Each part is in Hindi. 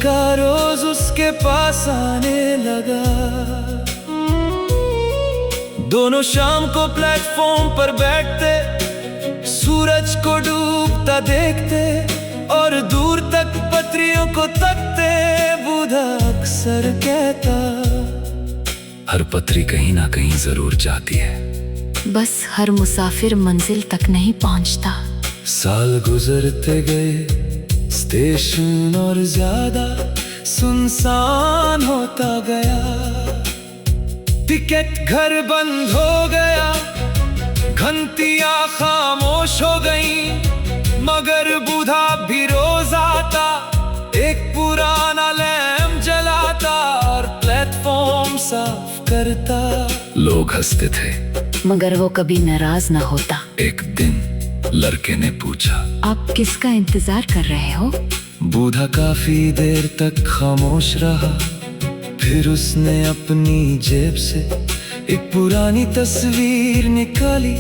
का रोज उसके पास आने लगा। दोनों शाम को प्लेटफॉर्म पर बैठते, सूरज को डूबता देखते और दूर तक पत्रियों को तकते। बूढ़ा अक्सर कहता, हर पत्री कहीं ना कहीं जरूर जाती है, बस हर मुसाफिर मंजिल तक नहीं पहुंचता। साल गुजरते गए, स्टेशन और ज्यादा सुनसान होता गया। टिकट घर बंद हो गया, घंटियां खामोश हो गईं, मगर बूढ़ा भी रोज आता, एक पुराना लैंप जलाता और प्लेटफॉर्म साफ करता। लोग हंसते थे मगर वो कभी नाराज ना होता। एक दिन लड़के ने पूछा, आप किसका इंतजार कर रहे हो? बूढ़ा काफी देर तक खामोश रहा, फिर उसने अपनी जेब से एक पुरानी तस्वीर निकाली।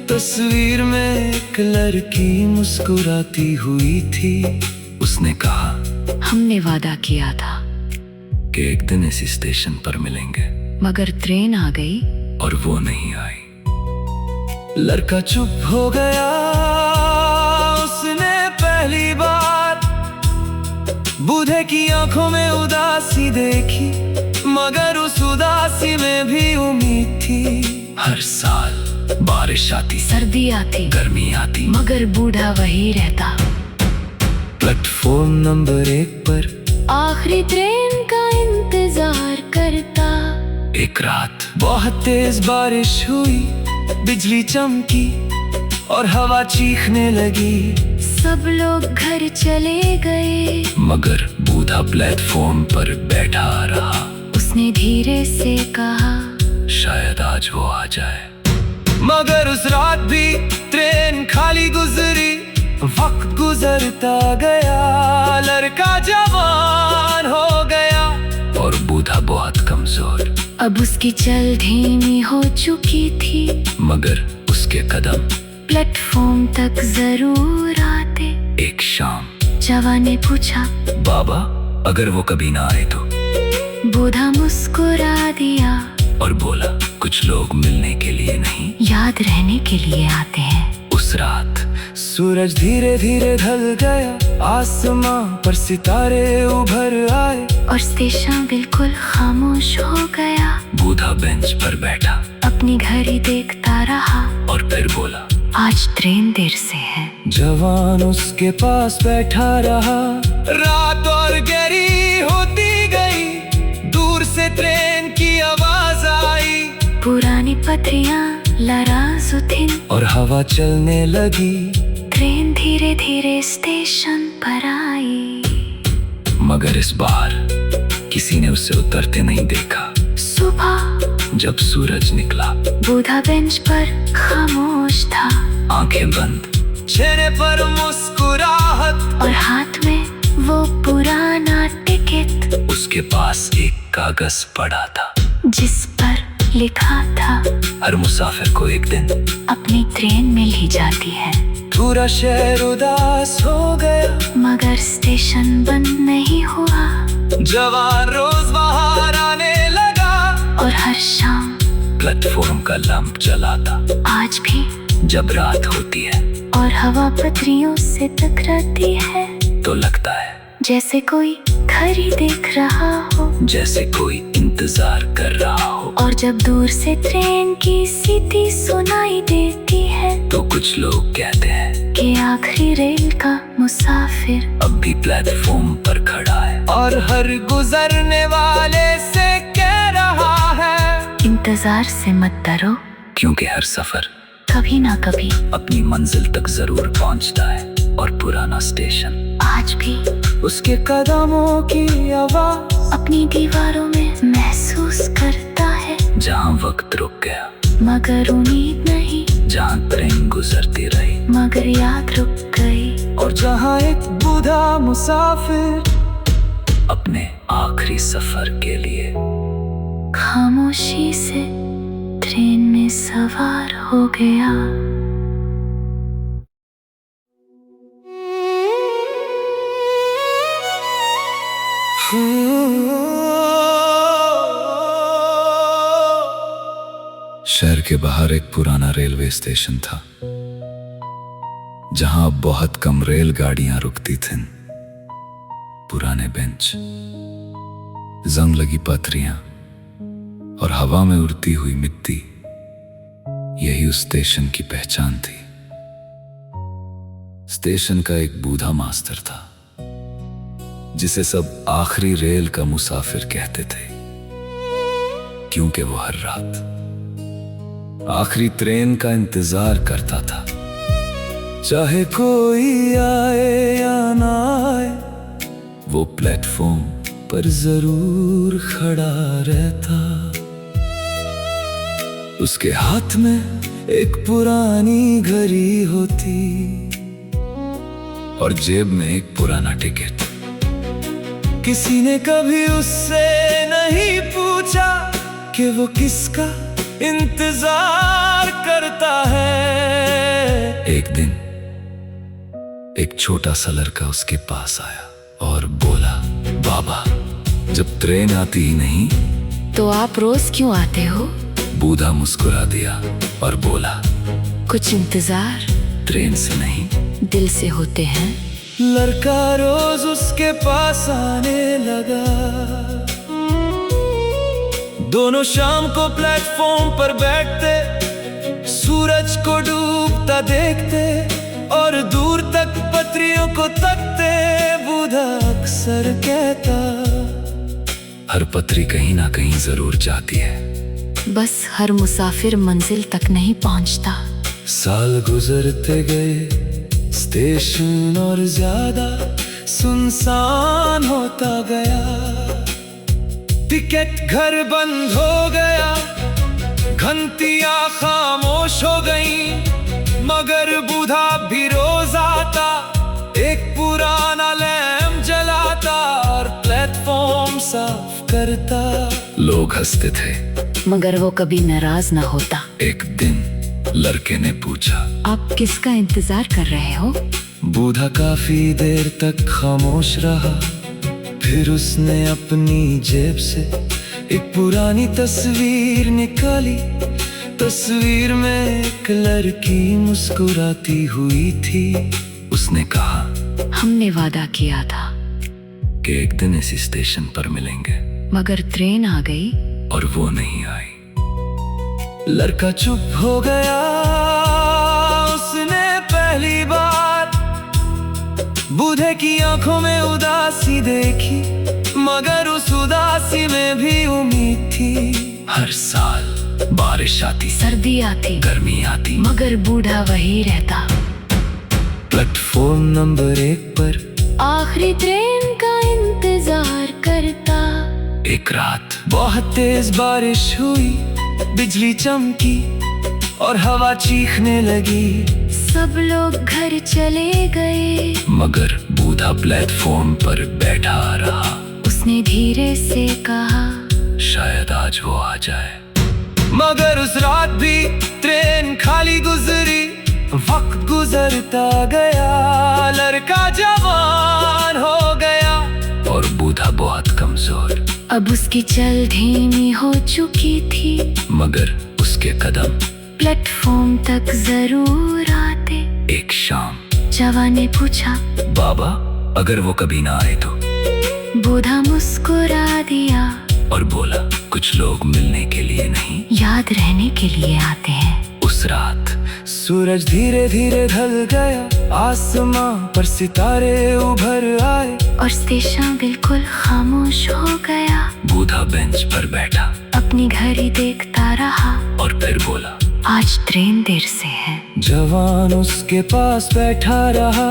तस्वीर में एक लड़की मुस्कुराती हुई थी। उसने कहा, हमने वादा किया था कि एक दिन इसी स्टेशन पर मिलेंगे, मगर ट्रेन आ गई और वो नहीं आई। लड़का चुप हो गया, उसने पहली बार बूढ़े की आंखों में उदासी देखी, मगर उस उदासी में भी उम्मीद थी। हर साल बारिश आती, सर्दी आती, गर्मी आती, मगर बूढ़ा वही रहता। प्लेटफॉर्म नंबर 1 पर आखिरी ट्रेन का इंतजार करता। एक रात बहुत तेज बारिश हुई, बिजली चमकी और हवा चीखने लगी। सब लोग घर चले गए, मगर बूढ़ा प्लेटफॉर्म पर बैठा रहा। उसने धीरे से कहा, शायद आज वो आ जाए। मगर उस रात भी ट्रेन खाली गुजरी। वक्त गुजरता गया, लड़का जवान हो गया और बूढ़ा बहुत कमजोर। अब उसकी चल धीमी हो चुकी थी, मगर उसके कदम प्लेटफॉर्म तक जरूर आते। एक शाम जवान ने पूछा, बाबा अगर वो कभी ना आए तो? बूढ़ा मुस्कुरा दिया और बोला, कुछ लोग मिलने के लिए नहीं, याद रहने के लिए आते हैं। उस रात सूरज धीरे धीरे ढल गया, आसमां पर सितारे उभर आए और स्टेशन बिल्कुल खामोश हो गया। बूढ़ा बेंच पर बैठा, अपनी घड़ी देखता रहा और फिर बोला, आज ट्रेन देर से है। जवान उसके पास बैठा रहा। रात और गहरी होती गई, दूर से ट्रेन की आवाज आई। पुरानी पटरियां लराज उठी और हवा चलने लगी। ट्रेन धीरे धीरे स्टेशन पर आई, मगर इस बार किसी ने उसे उतरते नहीं देखा। सुबह जब सूरज निकला, बूढ़ा बेंच पर खामोश था, आंखें बंद, चेहरे पर मुस्कुराहट और हाथ में वो पुराना टिकट। उसके पास एक कागज पड़ा था, जिस पर लिखा था, हर मुसाफिर को एक दिन अपनी ट्रेन मिल ही जाती है। पूरा शहर उदास हो गया, मगर स्टेशन बंद नहीं हुआ। जवान रोज बाहर आने लगा और हर शाम प्लेटफॉर्म का लैंप जलाता। आज भी जब रात होती है और हवा पटरियों से टकराती है, तो लगता है जैसे कोई घड़ी देख रहा हो, जैसे कोई इंतजार कर रहा हो। और जब दूर से ट्रेन की सीटी सुनाई देती है, तो कुछ लोग कहते हैं कि आखिरी रेल का मुसाफिर अब भी प्लेटफॉर्म पर खड़ा है, और हर गुजरने वाले से कह रहा है, इंतजार से मत डरो, क्योंकि हर सफर कभी ना कभी अपनी मंजिल तक जरूर पहुंचता है। और पुराना स्टेशन आज भी उसके कदमों की आवाज अपनी दीवारों में महसूस करता है। जहाँ वक्त रुक गया, मगर उम्मीद नहीं, जहाँ ट्रेन गुजरती रही, मगर याद रुक गई। और जहाँ एक बूढ़ा मुसाफिर अपने आखिरी सफर के लिए खामोशी से ट्रेन में सवार हो गया। शहर के बाहर एक पुराना रेलवे स्टेशन था, जहां अब बहुत कम रेलगाड़ियां रुकती थीं। पुराने बेंच, जंग लगी पटरियां और हवा में उड़ती हुई मिट्टी, यही उस स्टेशन की पहचान थी। स्टेशन का एक बूढ़ा मास्टर था, जिसे सब आखिरी रेल का मुसाफिर कहते थे, क्योंकि वो हर रात आखिरी ट्रेन का इंतजार करता था। चाहे कोई आए या ना आए, वो प्लेटफॉर्म पर जरूर खड़ा रहता। उसके हाथ में एक पुरानी घड़ी होती और जेब में एक पुराना टिकट। किसी ने कभी उससे नहीं पूछा कि वो किसका इंतजार करता है। एक दिन एक छोटा सा लड़का उसके पास आया और बोला, बाबा, जब ट्रेन आती ही नहीं तो आप रोज क्यों आते हो? बूढ़ा मुस्कुरा दिया और बोला, कुछ इंतजार ट्रेन से नहीं, दिल से होते हैं। लड़का रोज उसके पास आने लगा। दोनों शाम को प्लेटफॉर्म पर बैठते, सूरज को डूबता देखते और दूर तक पटरियों को तकते। बूढ़ा अक्सर कहता, हर पटरी कहीं ना कहीं जरूर जाती है, बस हर मुसाफिर मंजिल तक नहीं पहुंचता। साल गुजरते गए, स्टेशन और ज्यादा सुनसान होता गया। टिकट घर बंद हो गया, घंटियां खामोश हो गईं, मगर बूढ़ा भी रोज आता, एक पुराना लैम्प जलाता और प्लेटफॉर्म साफ करता। लोग हंसते थे, मगर वो कभी नाराज ना होता। एक दिन लड़के ने पूछा, आप किसका इंतजार कर रहे हो? बूढ़ा काफी देर तक खामोश रहा, फिर उसने अपनी जेब से एक पुरानी तस्वीर निकाली। तस्वीर में एक लड़की मुस्कुराती हुई थी। उसने कहा, हमने वादा किया था कि एक दिन इसी स्टेशन पर मिलेंगे, मगर ट्रेन आ गई और वो नहीं आई। लड़का चुप हो गया। उसने पहली बार बूढ़े की आंखों में उदासी देखी, मगर उस उदासी में भी उम्मीद थी। हर साल बारिश आती, सर्दी आती, गर्मी आती, मगर बूढ़ा वही रहता। प्लेटफॉर्म नंबर 1 पर आखिरी ट्रेन का इंतजार करता। एक रात बहुत तेज बारिश हुई, बिजली चमकी और हवा चीखने लगी। सब लोग घर चले गए, मगर बूढ़ा प्लेटफॉर्म पर बैठा रहा। उसने धीरे से कहा, शायद आज वो आ जाए। मगर उस रात भी ट्रेन खाली गुजरी। वक्त गुजरता गया, लड़का जवान हो गया और बूढ़ा बहुत कमजोर। अब उसकी चल धीमी हो चुकी थी, मगर उसके कदम प्लेटफॉर्म तक जरूर आते। एक शाम जवान ने पूछा, बाबा, अगर वो कभी ना आए तो? बूढ़ा मुस्कुरा दिया और बोला, कुछ लोग मिलने के लिए नहीं, याद रहने के लिए आते हैं। उस रात सूरज धीरे धीरे ढल गया, आसमां पर सितारे उभर आए और स्टेशन बिल्कुल खामोश हो गया। बूढ़ा बेंच पर बैठा, अपनी घड़ी देखता रहा और फिर बोला, आज ट्रेन देर से है। जवान उसके पास बैठा रहा।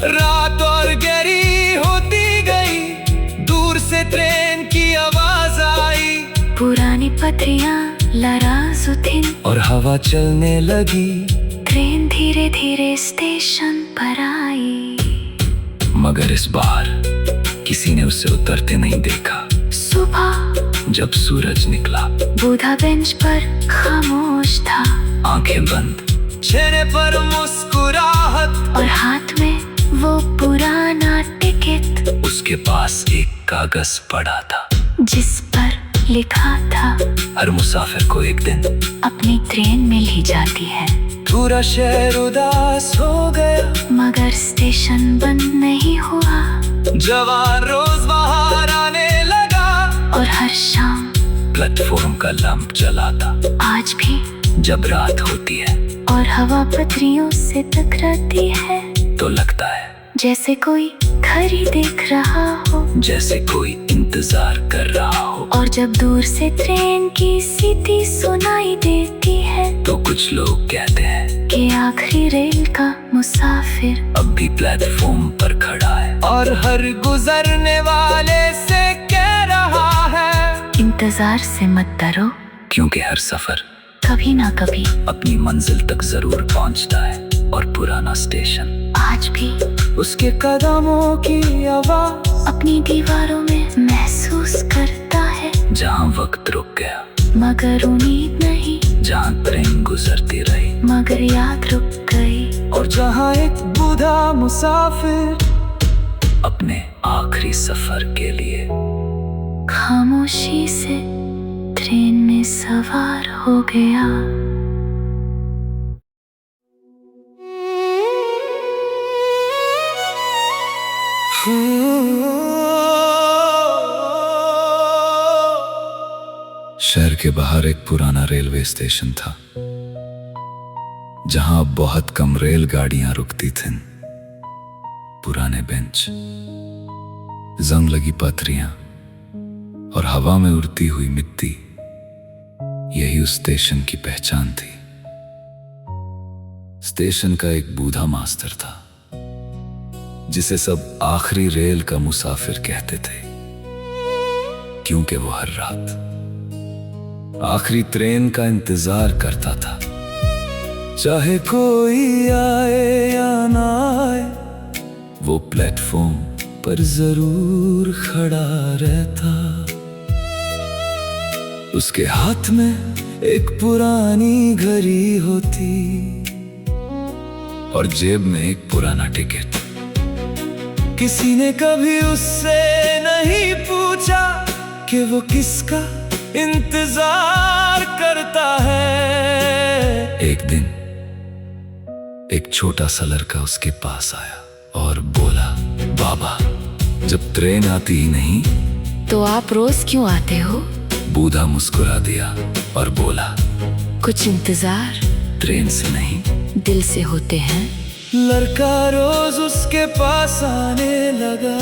रात और गहरी होती गई, दूर से ट्रेन की आवाज आई। पुरानी पटरियां लराज़ थीं और हवा चलने लगी। ट्रेन धीरे धीरे स्टेशन पर आई। मगर इस बार किसी ने उसे उतरते नहीं देखा। सुबह जब सूरज निकला, बूढ़ा बेंच पर खामोश था, आंखें बंद, चेहरे पर मुस्कुराहट और हाथ में वो पुराना टिकट, उसके पास एक कागज पड़ा था। जिस पर लिखा था, हर मुसाफिर को एक दिन अपनी ट्रेन मिल ही जाती है। पूरा शहर उदास हो गया, मगर स्टेशन बंद नहीं हुआ, जवान रोज बाहर आने लगा, और हर शाम प्लेटफॉर्म का लैंप जलाता। आज भी जब रात होती है और हवा पटरियों से टकराती है, तो लगता है जैसे कोई घड़ी देख रहा हो, जैसे कोई इंतजार कर रहा हो। और जब दूर से ट्रेन की सीटी सुनाई देती है, तो कुछ लोग कहते हैं कि आखिरी रेल का मुसाफिर अब भी प्लेटफॉर्म पर खड़ा है, और हर गुजरने वाले से कह रहा है, इंतजार से मत डरो, क्योंकि हर सफर कभी ना कभी अपनी मंजिल तक जरूर पहुंचता है। और पुराना स्टेशन आज भी उसके कदमों की आवाज अपनी दीवारों में महसूस करता है, जहाँ वक्त रुक गया, मगर उम्मीद नहीं, जहाँ ट्रेन गुजरती रही, मगर याद रुक गई। और जहाँ एक बूढ़ा मुसाफिर अपने आखिरी सफर के लिए खामोशी से ट्रेन में सवार हो गया। शहर के बाहर एक पुराना रेलवे स्टेशन था, जहां अब बहुत कम रेलगाड़ियां रुकती थीं। पुराने बेंच, जंग लगी पटरियां और हवा में उड़ती हुई मिट्टी, यही उस स्टेशन की पहचान थी। स्टेशन का एक बूढ़ा मास्टर था, जिसे सब आखिरी रेल का मुसाफिर कहते थे, क्योंकि वो हर रात आखिरी ट्रेन का इंतजार करता था। चाहे कोई आए या ना आए, वो प्लेटफॉर्म पर जरूर खड़ा रहता। उसके हाथ में एक पुरानी घड़ी होती और जेब में एक पुराना टिकट। किसी ने कभी उससे नहीं पूछा कि वो किसका इंतजार करता है। एक दिन एक छोटा सा लड़का उसके पास आया और बोला, बाबा, जब ट्रेन आती ही नहीं तो आप रोज क्यों आते हो? बूढ़ा मुस्कुरा दिया और बोला, कुछ इंतजार ट्रेन से नहीं, दिल से होते हैं। लड़का रोज उसके पास आने लगा।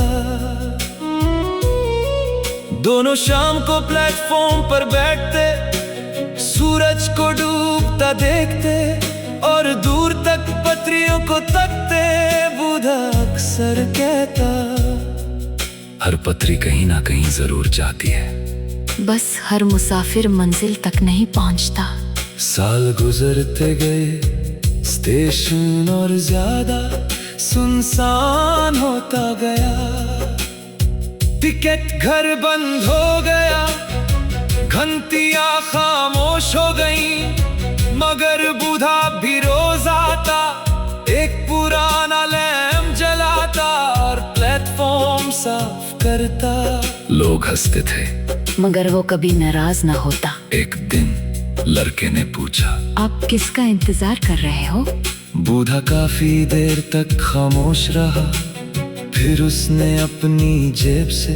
दोनों शाम को प्लेटफॉर्म पर बैठते, सूरज को डूबता देखते और दूर तक पटरियों को तकते। बूढ़ा अक्सर कहता, हर पटरी कहीं ना कहीं जरूर जाती है, बस हर मुसाफिर मंजिल तक नहीं पहुंचता। साल गुजरते गए, स्टेशन और ज्यादा सुनसान होता गया। टिकट घर बंद हो गया, घंटियां खामोश हो गईं, मगर बूढ़ा भी रोज आता, एक पुराना लैंप जलाता और प्लेटफॉर्म साफ करता। लोग हंसते थे, मगर वो कभी नाराज ना होता। एक दिन लड़के ने पूछा, आप किसका इंतजार कर रहे हो? बूढ़ा काफी देर तक खामोश रहा, फिर उसने अपनी जेब से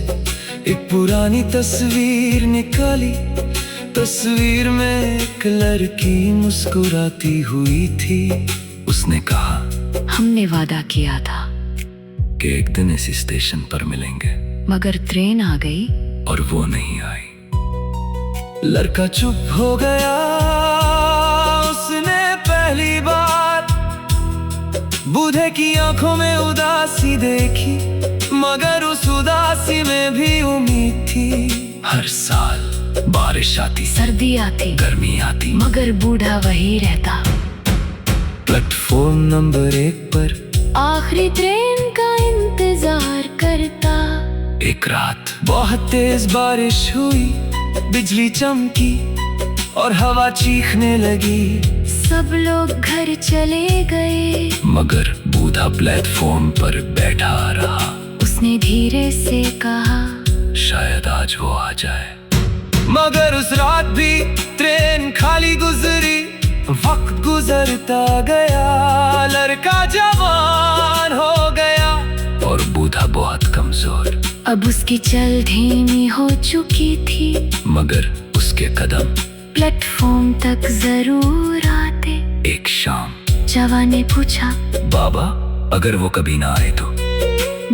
एक पुरानी तस्वीर निकाली। तस्वीर में एक लड़की मुस्कुराती हुई थी। उसने कहा, हमने वादा किया था कि एक दिन इसी स्टेशन पर मिलेंगे, मगर ट्रेन आ गई और वो नहीं आई। लड़का चुप हो गया। उसने पहली बार बूढ़े की आंखों में उदासी देखी, मगर उस उदासी में भी उम्मीद थी। हर साल बारिश आती, सर्दी आती, गर्मी आती, मगर बूढ़ा वही रहता। प्लेटफॉर्म नंबर 1 पर आखिरी ट्रेन का इंतजार करता। एक रात बहुत तेज बारिश हुई, बिजली चमकी और हवा चीखने लगी। सब लोग घर चले गए, मगर बूढ़ा प्लेटफॉर्म पर बैठा रहा। उसने धीरे से कहा, शायद आज वो आ जाए। मगर उस रात भी ट्रेन खाली गुजरी, वक्त गुजरता गया, लड़का जवान हो गया और बूढ़ा बहुत कमजोर। अब उसकी चल धीमी हो चुकी थी, मगर उसके कदम प्लेटफॉर्म तक जरूर आते। एक शाम जवान ने पूछा, बाबा अगर वो कभी ना आए तो?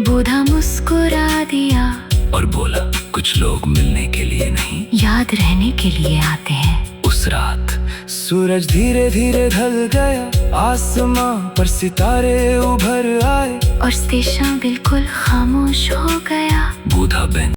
बूढ़ा मुस्कुरा दिया और बोला, कुछ लोग मिलने के लिए नहीं, याद रहने के लिए आते हैं। उस रात सूरज धीरे धीरे ढल गया, आसमां पर सितारे उभर आए, और स्टेशन बिल्कुल खामोश हो गया। बूढ़ा बेंच